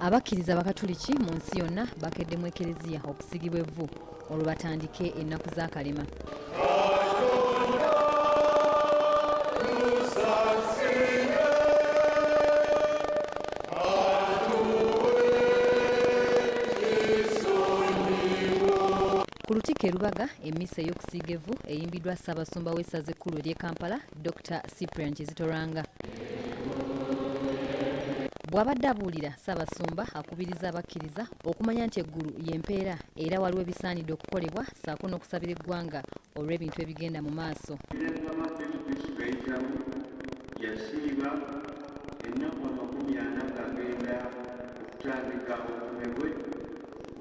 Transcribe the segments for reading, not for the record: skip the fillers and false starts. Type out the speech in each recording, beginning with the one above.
Abakkiriza Abakatuliki mu nsi yonna bakeddemu ekeleziya okusigibwa evvu olwo batandike ennaku z'akalema. Ku Lutikko e Lubaga, emmisa ey'okusiiga evvu eyimbiddwa Ssaabasumba w'essaza ekkulu ery'e Kampala, Dr. Cyprian Kizitoranga. Bw'abadde abuulira, Ssaabasumba akubiriza abakkiriza okumanya nti eggulu y'empeera era waliwo ebisaanidde okukolebwa ssaako n'okusabira eggwanga olw'ebintu ebigenda mu maaso. Yasiiba ennaku 40 ng'agenda okutandika obutume bwe,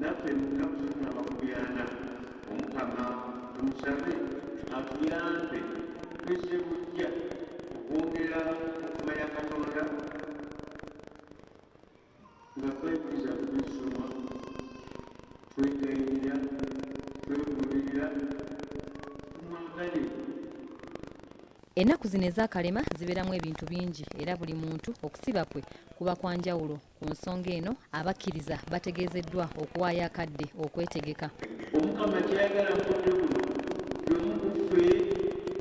naffe mu nnaku zino 40 Omukama tumusabe atuyambe twese bujja okwongera okumanya Katonda nga twekuriza kubisoma, twegayirira, twegulirira, tumwagale. Ennaku zino ez'akalema zibeeramu ebintu bingi era buli muntu okusiba kwe kuba kwa njawulo. Ku nsonga eno abakkiriza bategeezeddwa okuwaayo akadde okwetegeka. Omukama kyayagala mudde buno y'omu ku ffe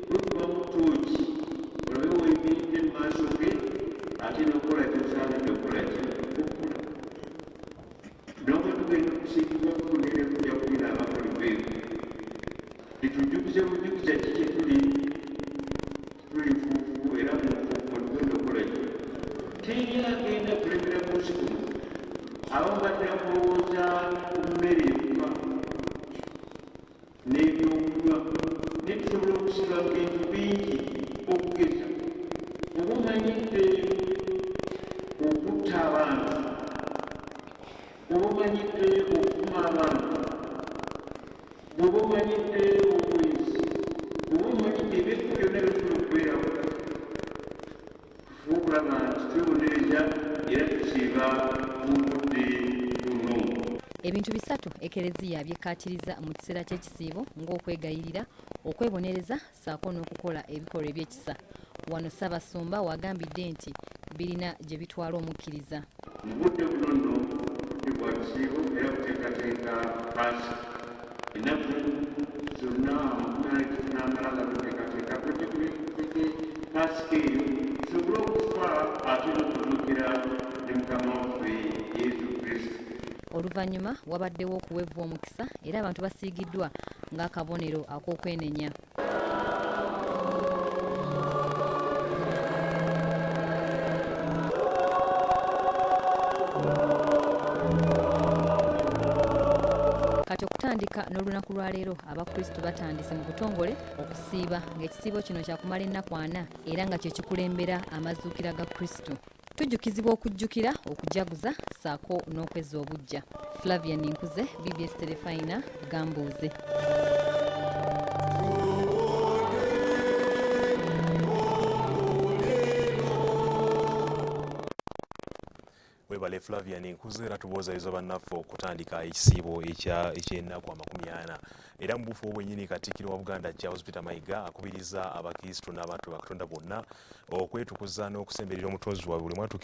lwekuba mu ttooki olabe weeyimiridde mu maaso ge ate n'okola kyosaanidde okukola okula n'oba tugenda okusiigibwa kufunire kujja kulira abakoli beevu litujjukize bujjukiza ki kye tuli fuufu era mufuufu tugenda okukola ki teri agenda kulemera ku nsi kuno abamu baddira kulowooza ku mmere yokka n'ebyokunywa ne tusobola okusiba bintu bingi okugeza oba omanyidde okutta abantu oba omanyidde okufuma abantu oba omanyidde obwezi oba omanyidde ebintu byonna byosobola okubeerawo okulaba nti twebonereza era tusiiba mu budde buno. Ebintu bisatu ekeleziya byekkaatiriza mu kiseera ky'ekisiibo ng'okwegayirira, okwebonereza ssaako n'okukola ebikolwa eby'ekisa. Wano Ssaabasumba wagambidde nti birina gye bitwala omukkiriza. Mu budde buno nno budde bwa kisiibo era buteekateeka Paska. Ennaku zonna 40 n'amala nga tuteekateeka kujja Paska eyo tusobole okufa ate n'okutuukira ne Mukama waffe Yesu Kristo. Oluvannyuma wabaddewo okuwa evvu omukisa era abantu basiigiddwa ng'akabonero ak'okwenenya. Kati okutandika n'olunaku lwa leero abakristo batandise mu butongole okusiiba ng'ekisiibo kino kyakumala ennaku 4 era nga kye kikulembera amazuukira ga Kristo. Tujjukizibwa okujjukira okujaguza ssaako n'okwezza obuggya. Flavia Ninkuze, BBS Telefayina, Gambuuze. Webale Flavia Ninkuze era tuboozaayiza bannaffe okutandika ekisiibo eky'ennaku 40 era mu bufu obwennyini Katikkiro wa Buganda Charles Peter Mayiga akubiriza abakristo n'abantu ba Katonda bonna okwetukuza n'okusemberera omutonzi waabwe buli mwatu